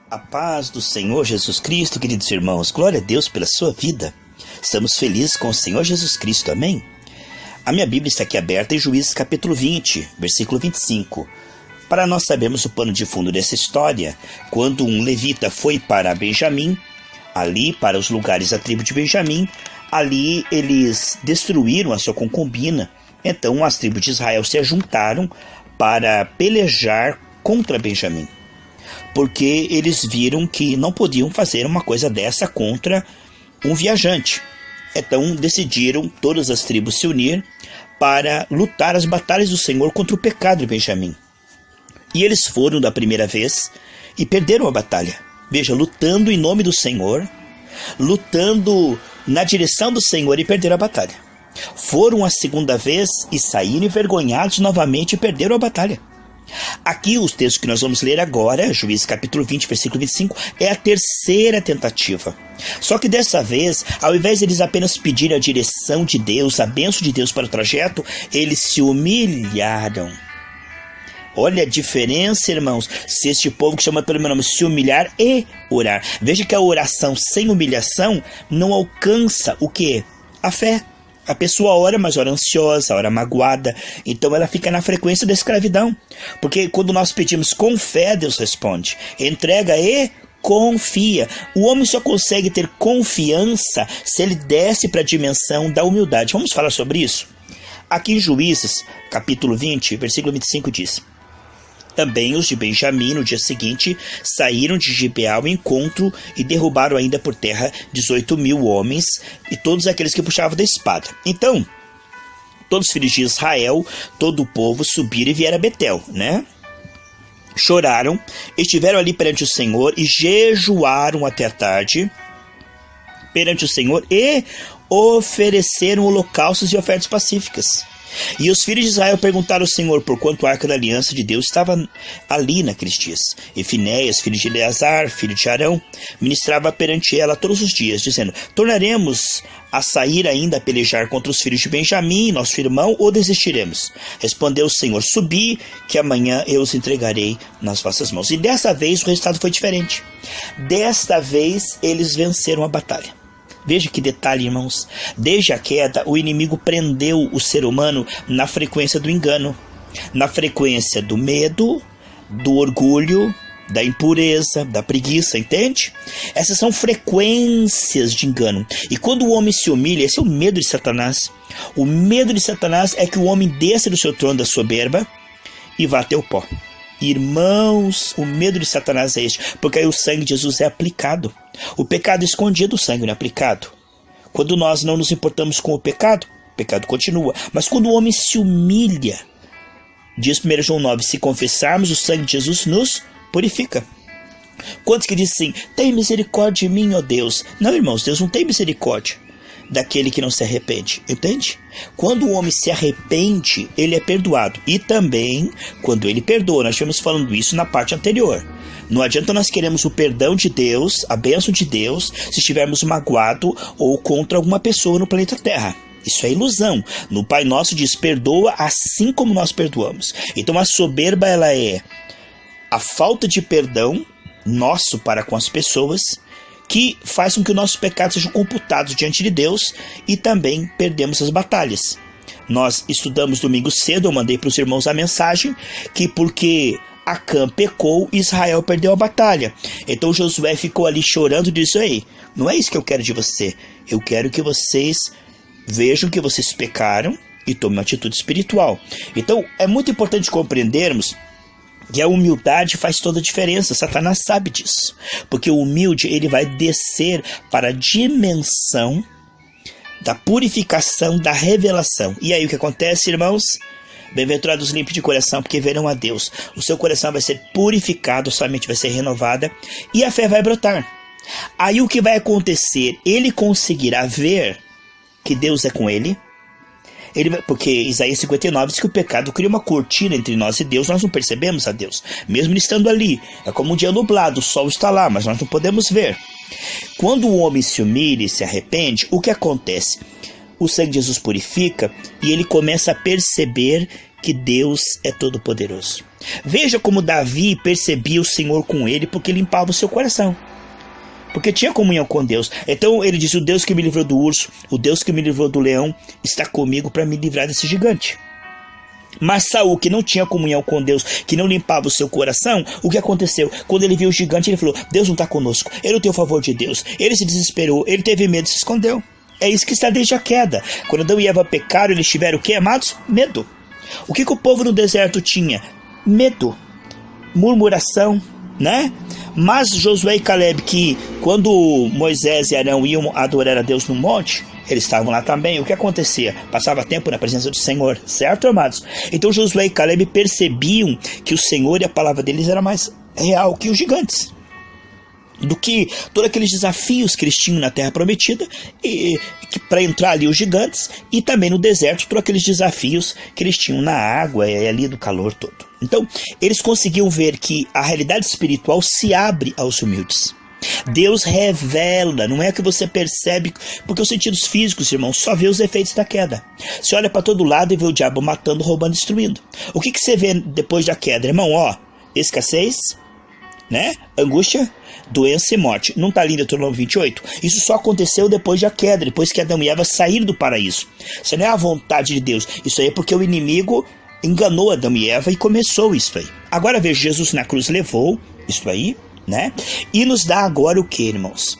A paz do Senhor Jesus Cristo, queridos irmãos, glória a Deus pela sua vida. Estamos felizes com o Senhor Jesus Cristo, amém? A minha Bíblia está aqui aberta em Juízes capítulo 20, versículo 25. Para nós sabermos o pano de fundo dessa história, quando um levita foi para Benjamim, ali para os lugares da tribo de Benjamim, ali eles destruíram a sua concubina. Então as tribos de Israel se ajuntaram para pelejar contra Benjamim, porque eles viram que não podiam fazer uma coisa dessa contra um viajante. Então decidiram todas as tribos se unir para lutar as batalhas do Senhor contra o pecado de Benjamim. E eles foram da primeira vez e perderam a batalha. Veja, lutando em nome do Senhor, lutando na direção do Senhor e perderam a batalha. Foram a segunda vez e saíram envergonhados novamente e perderam a batalha. Aqui os textos que nós vamos ler agora, Juízes capítulo 20, versículo 25, é a terceira tentativa. Só que dessa vez, ao invés de eles apenas pedirem a direção de Deus, a bênção de Deus para o trajeto, eles se humilharam. Olha a diferença, irmãos, se este povo que chama pelo meu nome se humilhar e orar. Veja que a oração sem humilhação não alcança o quê? A fé. A pessoa ora, mas ora ansiosa, ora magoada. Então ela fica na frequência da escravidão. Porque quando nós pedimos com fé, Deus responde. Entrega e confia. O homem só consegue ter confiança se ele desce para a dimensão da humildade. Vamos falar sobre isso? Aqui em Juízes, capítulo 20, versículo 25 diz: Também os de Benjamim, no dia seguinte, saíram de Gibeá ao encontro e derrubaram ainda por terra 18.000 homens e todos aqueles que puxavam da espada. Então, todos os filhos de Israel, todo o povo subiram e vieram a Betel, né? Choraram, estiveram ali perante o Senhor e jejuaram até a tarde perante o Senhor e ofereceram holocaustos e ofertas pacíficas. E os filhos de Israel perguntaram ao Senhor por quanto a arca da aliança de Deus estava ali naqueles dias. E Finéias, filho de Eleazar, filho de Arão, ministrava perante ela todos os dias, dizendo: Tornaremos a sair ainda a pelejar contra os filhos de Benjamim, nosso irmão, ou desistiremos? Respondeu o Senhor: Subi, que amanhã eu os entregarei nas vossas mãos. E dessa vez o resultado foi diferente. Desta vez eles venceram a batalha. Veja que detalhe, irmãos. Desde a queda, o inimigo prendeu o ser humano na frequência do engano, na frequência do medo, do orgulho, da impureza, da preguiça, entende? Essas são frequências de engano. E quando o homem se humilha, esse é o medo de Satanás. O medo de Satanás é que o homem desça do seu trono da soberba e vá até o pó. Irmãos, o medo de Satanás é este, porque aí o sangue de Jesus é aplicado. O pecado escondido, o sangue não é aplicado. Quando nós não nos importamos com o pecado continua. Mas quando o homem se humilha, diz 1 João 9, se confessarmos, o sangue de Jesus nos purifica. Quantos que dizem assim: tem misericórdia de mim, ó Deus? Não, irmãos, Deus não tem misericórdia daquele que não se arrepende, entende? Quando o homem se arrepende, ele é perdoado. E também, quando ele perdoa, nós estivemos falando isso na parte anterior. Não adianta nós queremos o perdão de Deus, a bênção de Deus, se estivermos magoado ou contra alguma pessoa no planeta Terra. Isso é ilusão. No Pai Nosso diz: perdoa assim como nós perdoamos. Então a soberba, ela é a falta de perdão nosso para com as pessoas, que faz com que os nossos pecados sejam computados diante de Deus e também perdemos as batalhas. Nós estudamos domingo cedo, eu mandei para os irmãos a mensagem que porque Acã pecou, Israel perdeu a batalha. Então Josué ficou ali chorando e disse: Ei, não é isso que eu quero de você. Eu quero que vocês vejam que vocês pecaram e tomem uma atitude espiritual. Então é muito importante compreendermos que a humildade faz toda a diferença. Satanás sabe disso, porque o humilde ele vai descer para a dimensão da purificação, da revelação. E aí o que acontece, irmãos? Bem-aventurados limpos de coração, porque verão a Deus. O seu coração vai ser purificado, sua mente vai ser renovada e a fé vai brotar. Aí o que vai acontecer? Ele conseguirá ver que Deus é com ele. Porque Isaías 59 diz que o pecado cria uma cortina entre nós e Deus, nós não percebemos a Deus, mesmo estando ali. É como um dia nublado, o sol está lá, mas nós não podemos ver. Quando o homem se humilha e se arrepende, o que acontece? O sangue de Jesus purifica e ele começa a perceber que Deus é todo-poderoso. Veja como Davi percebia o Senhor com ele, porque limpava o seu coração. Porque tinha comunhão com Deus. Então ele diz: o Deus que me livrou do urso, o Deus que me livrou do leão, está comigo para me livrar desse gigante. Mas Saul, que não tinha comunhão com Deus, que não limpava o seu coração, o que aconteceu? Quando ele viu o gigante, ele falou: Deus não está conosco, ele não tem o favor de Deus. Ele se desesperou, ele teve medo e se escondeu. É isso que está desde a queda. Quando Adão e Eva pecaram, eles tiveram o que, amados? Medo. O que o povo no deserto tinha? Medo, murmuração, né? Mas Josué e Caleb, que quando Moisés e Arão iam adorar a Deus no monte, eles estavam lá também. O que acontecia? Passava tempo na presença do Senhor, certo, amados? Então Josué e Caleb percebiam que o Senhor e a palavra deles era mais real que os gigantes, do que todos aqueles desafios que eles tinham na terra prometida, para entrar ali os gigantes, e também no deserto, todos aqueles desafios que eles tinham na água e ali do calor todo. Então, eles conseguiam ver que a realidade espiritual se abre aos humildes. Deus revela, não é que você percebe, porque os sentidos físicos, irmãos, só vê os efeitos da queda. Você olha para todo lado e vê o diabo matando, roubando, destruindo. O que você vê depois da queda, irmão? Escassez, né? Angústia, doença e morte. Não está ali em Deuteronômio 28? Isso só aconteceu depois da queda, depois que Adão e Eva saíram do paraíso. Isso não é a vontade de Deus. Isso aí é porque o inimigo enganou Adão e Eva e começou isso aí. Agora veja, Jesus na cruz levou isso aí, né? E nos dá agora o que, irmãos?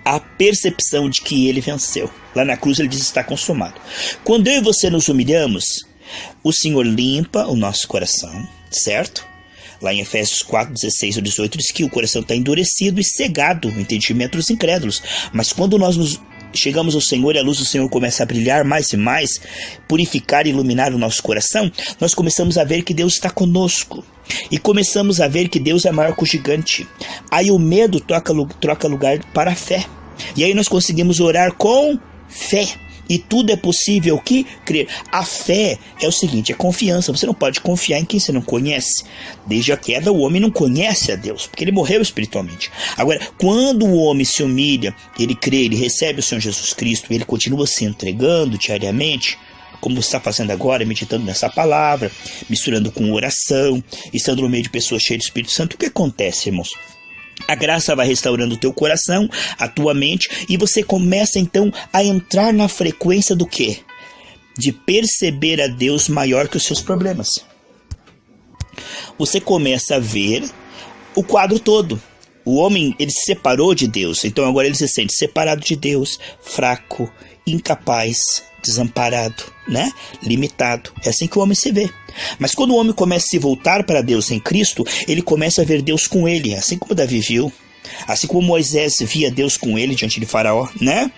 A percepção de que ele venceu. Lá na cruz ele diz: está consumado. Quando eu e você nos humilhamos, o Senhor limpa o nosso coração, certo? Lá em Efésios 4, 16 ou 18 diz que o coração está endurecido e cegado, o entendimento dos incrédulos. Mas quando nós chegamos ao Senhor e a luz do Senhor começa a brilhar mais e mais, purificar e iluminar o nosso coração, nós começamos a ver que Deus está conosco. E começamos a ver que Deus é maior que o gigante. Aí o medo troca lugar para a fé. E aí nós conseguimos orar com fé. E tudo é possível que crer. A fé é o seguinte, é confiança. Você não pode confiar em quem você não conhece. Desde a queda o homem não conhece a Deus, porque ele morreu espiritualmente. Agora, quando o homem se humilha, ele crê, ele recebe o Senhor Jesus Cristo, ele continua se entregando diariamente, como você está fazendo agora, meditando nessa palavra, misturando com oração, estando no meio de pessoas cheias do Espírito Santo, o que acontece, irmãos? A graça vai restaurando o teu coração, a tua mente, e você começa então a entrar na frequência do quê? De perceber a Deus maior que os seus problemas. Você começa a ver o quadro todo. O homem, ele se separou de Deus, então agora ele se sente separado de Deus, fraco, incapaz, desamparado, né? Limitado. É assim que o homem se vê. Mas quando o homem começa a se voltar para Deus em Cristo, ele começa a ver Deus com ele, assim como Davi viu, assim como Moisés via Deus com ele diante de Faraó, né?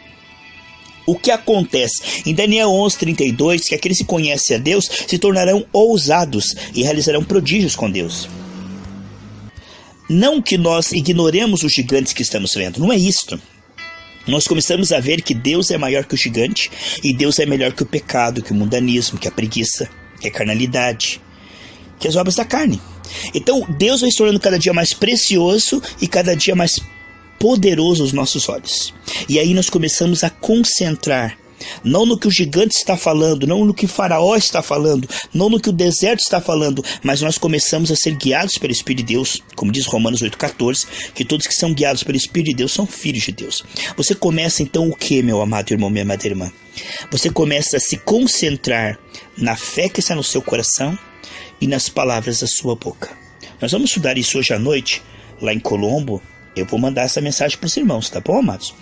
O que acontece? Em Daniel 11:32, que aqueles que conhecem a Deus se tornarão ousados e realizarão prodígios com Deus. Não que nós ignoremos os gigantes que estamos vendo, não é isto. Nós começamos a ver que Deus é maior que o gigante, e Deus é melhor que o pecado, que o mundanismo, que a preguiça, que a carnalidade, que as obras da carne. Então Deus vai se tornando cada dia mais precioso e cada dia mais poderoso aos nossos olhos. E aí nós começamos a concentrar, não no que o gigante está falando, não no que Faraó está falando, não no que o deserto está falando, mas nós começamos a ser guiados pelo Espírito de Deus, como diz Romanos 8,14, que todos que são guiados pelo Espírito de Deus são filhos de Deus. Você começa então o que, meu amado irmão, minha amada irmã? Você começa a se concentrar na fé que está no seu coração e nas palavras da sua boca. Nós vamos estudar isso hoje à noite, lá em Colombo. Eu vou mandar essa mensagem para os irmãos, tá bom, amados?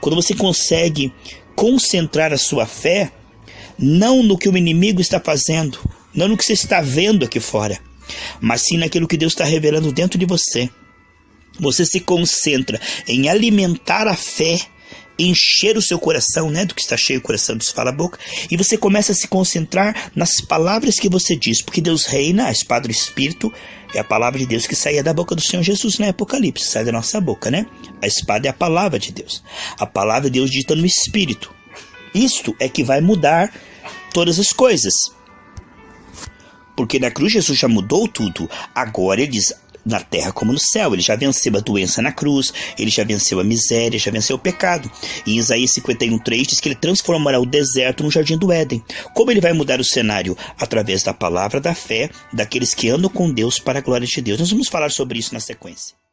Quando você consegue concentrar a sua fé, não no que o inimigo está fazendo, não no que você está vendo aqui fora, mas sim naquilo que Deus está revelando dentro de você. Você se concentra em alimentar a fé, encher o seu coração, né, do que está cheio o coração, dos fala a boca, e você começa a se concentrar nas palavras que você diz, porque Deus reina, a espada do Espírito é a palavra de Deus que saía da boca do Senhor Jesus no Apocalipse, sai da nossa boca, né? A espada é a palavra de Deus, a palavra de Deus dita no Espírito. Isto é que vai mudar todas as coisas, porque na cruz Jesus já mudou tudo. Agora ele diz, na terra como no céu. Ele já venceu a doença na cruz, ele já venceu a miséria, já venceu o pecado. E em Isaías 51:3 diz que ele transformará o deserto no jardim do Éden. Como ele vai mudar o cenário? Através da palavra da fé daqueles que andam com Deus para a glória de Deus. Nós vamos falar sobre isso na sequência.